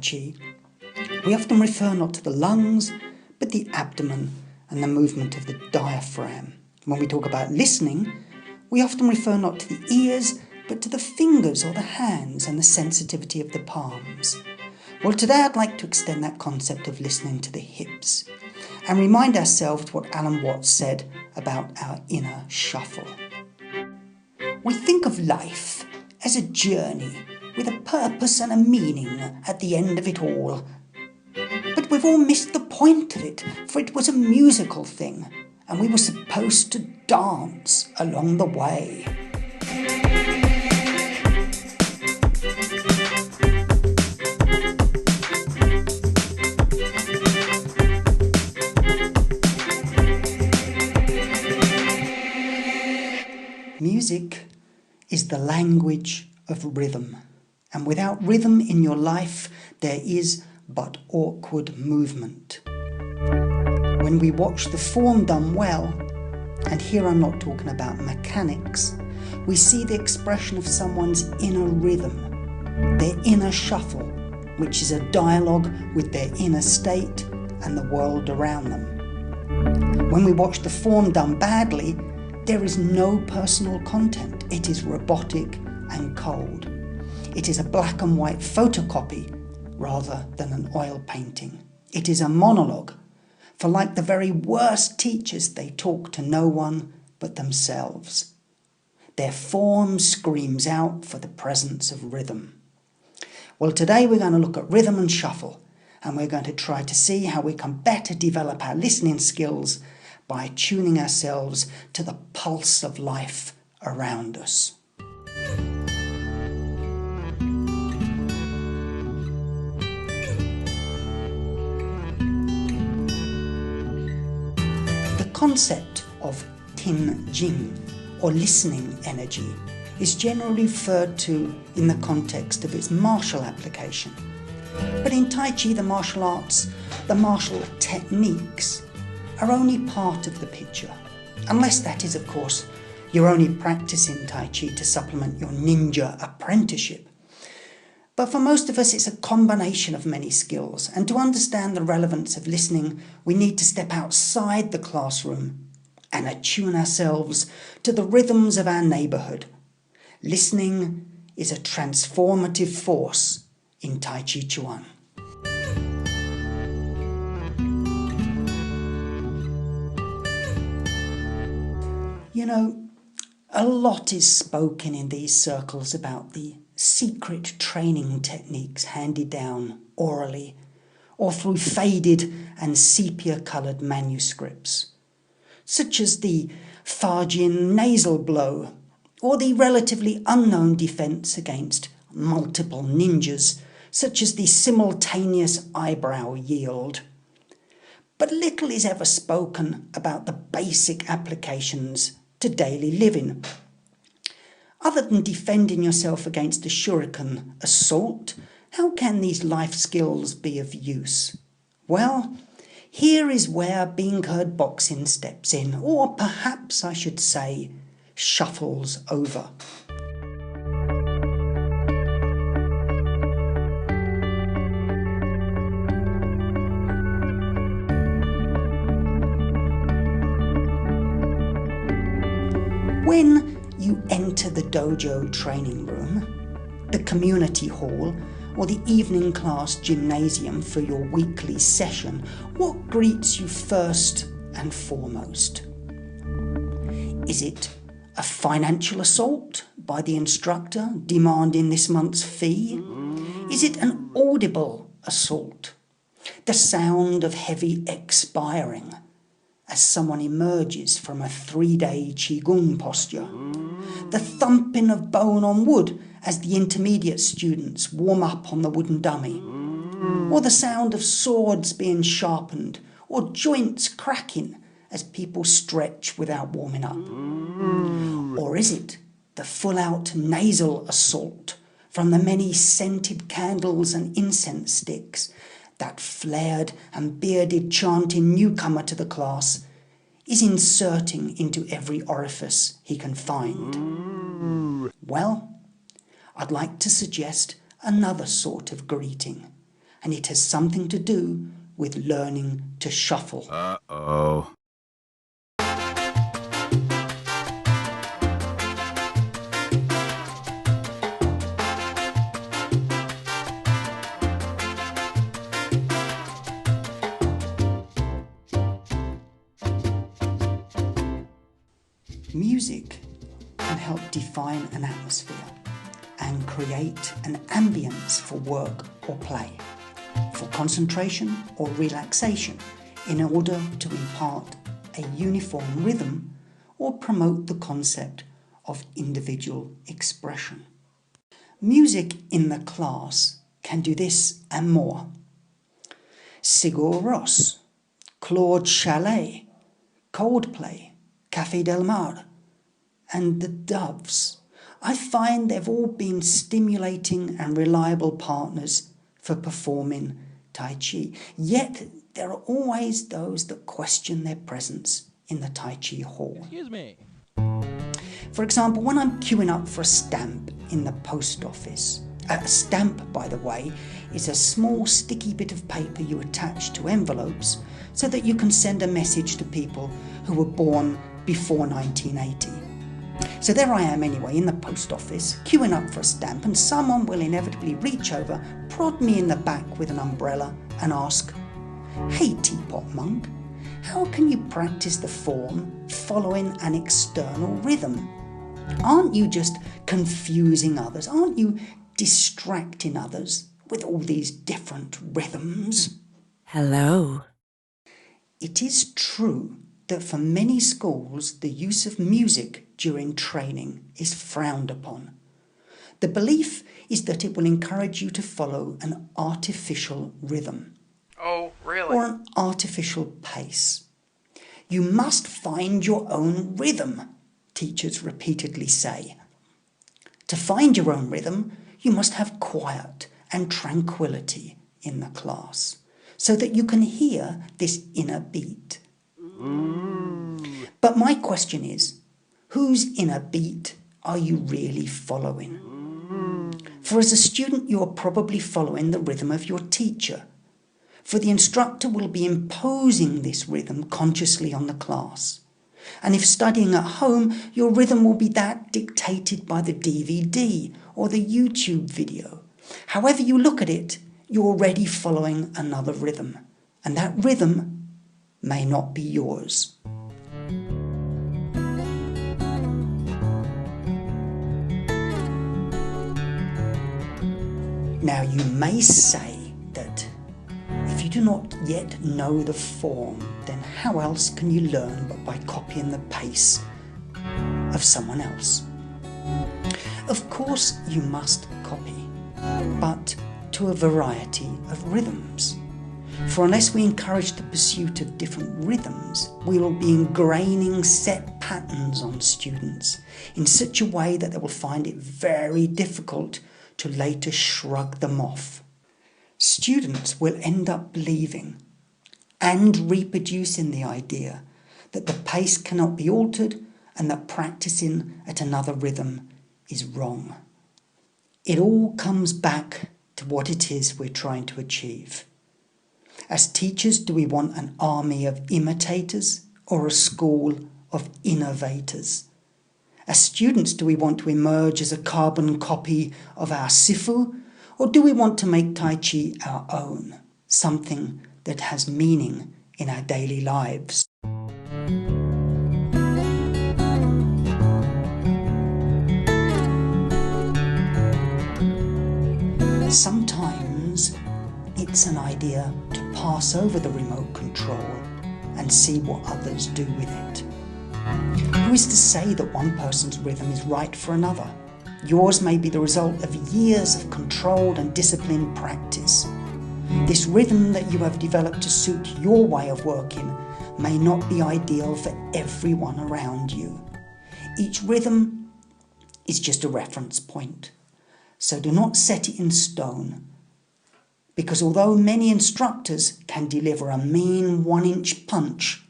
Chi, we often refer not to the lungs, but the abdomen and the movement of the diaphragm. When we talk about listening, we often refer not to the ears, but to the fingers or the hands and the sensitivity of the palms. Well, today I'd like to extend that concept of listening to the hips and remind ourselves what Alan Watts said about our inner shuffle. We think of life as a journey with a purpose and a meaning at the end of it all. But we've all missed the point of it, for it was a musical thing, and we were supposed to dance along the way. Music is the language of rhythm, and without rhythm in your life, there is but awkward movement. When we watch the form done well, and here I'm not talking about mechanics, we see the expression of someone's inner rhythm, their inner shuffle, which is a dialogue with their inner state and the world around them. When we watch the form done badly, there is no personal content. It is robotic and cold. It is a black and white photocopy rather than an oil painting. It is a monologue, for like the very worst teachers, they talk to no one but themselves. Their form screams out for the presence of rhythm. Well, today we're going to look at rhythm and shuffle, and we're going to try to see how we can better develop our listening skills by tuning ourselves to the pulse of life around us. The concept of tin jing, or listening energy, is generally referred to in the context of its martial application. But in Tai Chi, the martial arts, the martial techniques, are only part of the picture, unless that is, of course, you're only practicing Tai Chi to supplement your ninja apprenticeship. But for most of us, it's a combination of many skills, and to understand the relevance of listening, we need to step outside the classroom and attune ourselves to the rhythms of our neighbourhood. Listening is a transformative force in Tai Chi Chuan. You know, a lot is spoken in these circles about the secret training techniques handed down orally or through faded and sepia-coloured manuscripts, such as the Fajin nasal blow or the relatively unknown defence against multiple ninjas, such as the simultaneous eyebrow yield. But little is ever spoken about the basic applications to daily living. Other than defending yourself against a shuriken assault, how can these life skills be of use? Well, here is where being heard boxing steps in, or perhaps I should say, shuffles over. When you enter the dojo training room, the community hall, or the evening class gymnasium for your weekly session, what greets you first and foremost? Is it a financial assault by the instructor demanding this month's fee? Is it an audible assault? The sound of heavy expiring as someone emerges from a 3-day Qigong posture, the thumping of bone on wood as the intermediate students warm up on the wooden dummy, or the sound of swords being sharpened, or joints cracking as people stretch without warming up? Or is it the full-out nasal assault from the many scented candles and incense sticks that flared and bearded chanting newcomer to the class is inserting into every orifice he can find? Well, I'd like to suggest another sort of greeting, and it has something to do with learning to shuffle. Uh-oh. Music can help define an atmosphere and create an ambience for work or play, for concentration or relaxation, in order to impart a uniform rhythm or promote the concept of individual expression. Music in the class can do this and more. Sigur Rós, Claude Chalet, Coldplay, Café Del Mar, and the Doves. I find they've all been stimulating and reliable partners for performing Tai Chi. Yet there are always those that question their presence in the Tai Chi hall. Excuse me. For example, when I'm queuing up for a stamp in the post office, a stamp, by the way, is a small sticky bit of paper you attach to envelopes so that you can send a message to people who were born before 1980. So there I am anyway in the post office, queuing up for a stamp, and someone will inevitably reach over, prod me in the back with an umbrella and ask, "Hey Teapot Monk, how can you practice the form following an external rhythm? Aren't you just confusing others? Aren't you distracting others with all these different rhythms?" Hello. It is true that for many schools, the use of music during training is frowned upon. The belief is that it will encourage you to follow an artificial rhythm. Oh, really? Or an artificial pace. You must find your own rhythm, teachers repeatedly say. To find your own rhythm, you must have quiet and tranquility in the class so that you can hear this inner beat. But my question is, whose inner beat are you really following? For as a student, you are probably following the rhythm of your teacher. For the instructor will be imposing this rhythm consciously on the class. And if studying at home, your rhythm will be that dictated by the DVD or the YouTube video. However you look at it, you're already following another rhythm, and that rhythm may not be yours. Now you may say that if you do not yet know the form, then how else can you learn but by copying the pace of someone else? Of course you must copy, but to a variety of rhythms. For unless we encourage the pursuit of different rhythms, we will be ingraining set patterns on students in such a way that they will find it very difficult to later shrug them off. Students will end up believing and reproducing the idea that the pace cannot be altered and that practicing at another rhythm is wrong. It all comes back to what it is we're trying to achieve. As teachers, do we want an army of imitators or a school of innovators? As students, do we want to emerge as a carbon copy of our Sifu, or do we want to make Tai Chi our own, something that has meaning in our daily lives? Sometimes it's an idea to pass over the remote control and see what others do with it. Who is to say that one person's rhythm is right for another? Yours may be the result of years of controlled and disciplined practice. This rhythm that you have developed to suit your way of working may not be ideal for everyone around you. Each rhythm is just a reference point, so do not set it in stone, because although many instructors can deliver a mean 1-inch punch,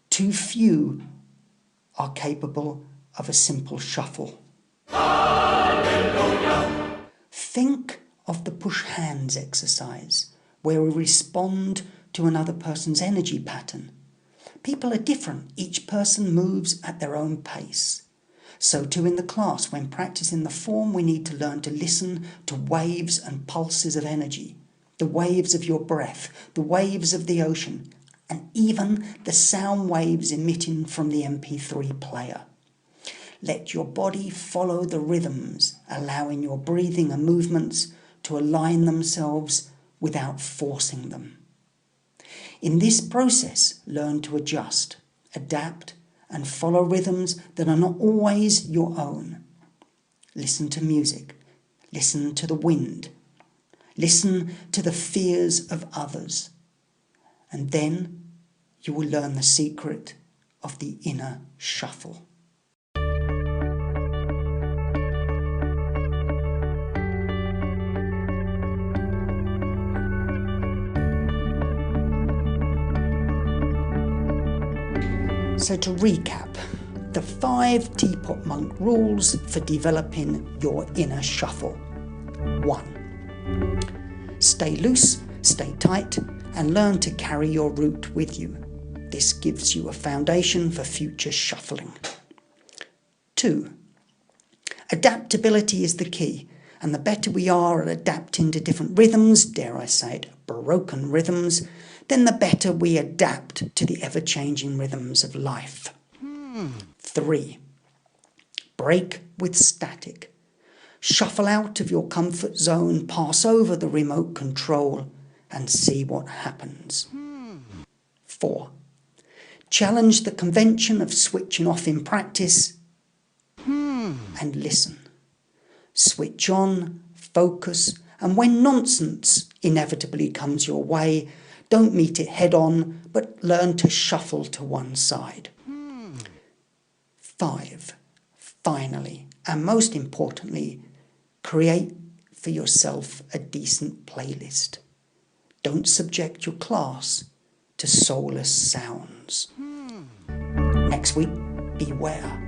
too few are capable of a simple shuffle. Hallelujah. Think of the push hands exercise where we respond to another person's energy pattern. People are different. Each person moves at their own pace. So too in the class, when practicing the form, we need to learn to listen to waves and pulses of energy, the waves of your breath, the waves of the ocean, and even the sound waves emitting from the MP3 player. Let your body follow the rhythms, allowing your breathing and movements to align themselves without forcing them. In this process, learn to adjust, adapt, and follow rhythms that are not always your own. Listen to music. Listen to the wind. Listen to the fears of others. And then you will learn the secret of the inner shuffle. So to recap, the 5 Teapot Monk rules for developing your inner shuffle. 1. Stay loose, stay tight, and learn to carry your root with you. This gives you a foundation for future shuffling. 2. Adaptability is the key, and the better we are at adapting to different rhythms, dare I say it, broken rhythms, then the better we adapt to the ever-changing rhythms of life. 3. Break with static. Shuffle out of your comfort zone, pass over the remote control, and see what happens. 4. Challenge the convention of switching off in practice and listen. Switch on, focus, and when nonsense inevitably comes your way, don't meet it head on, but learn to shuffle to one side. 5. Finally, and most importantly, create for yourself a decent playlist. Don't subject your class to soulless sounds. Next week, beware.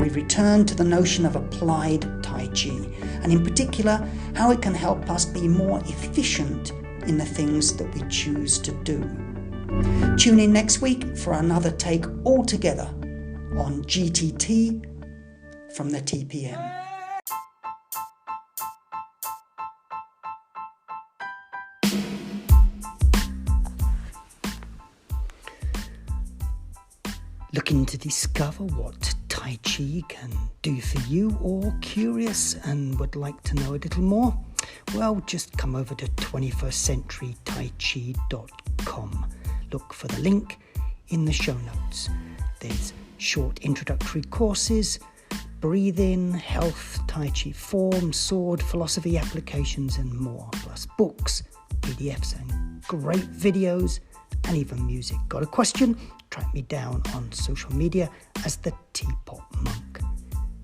We return to the notion of applied Tai Chi, and in particular, how it can help us be more efficient in the things that we choose to do. Tune in next week for another take altogether on GTT from the TPM. Looking to discover what Tai Chi can do for you, or curious and would like to know a little more? Well, just come over to 21stcenturytaichi.com. Look for the link in the show notes. There's short introductory courses, breathing, health, Tai Chi form, sword, philosophy applications and more, plus books, PDFs and great videos and even music. Got a question? Track me down on social media as the Teapot Monk.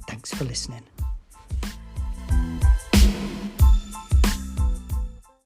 Thanks for listening.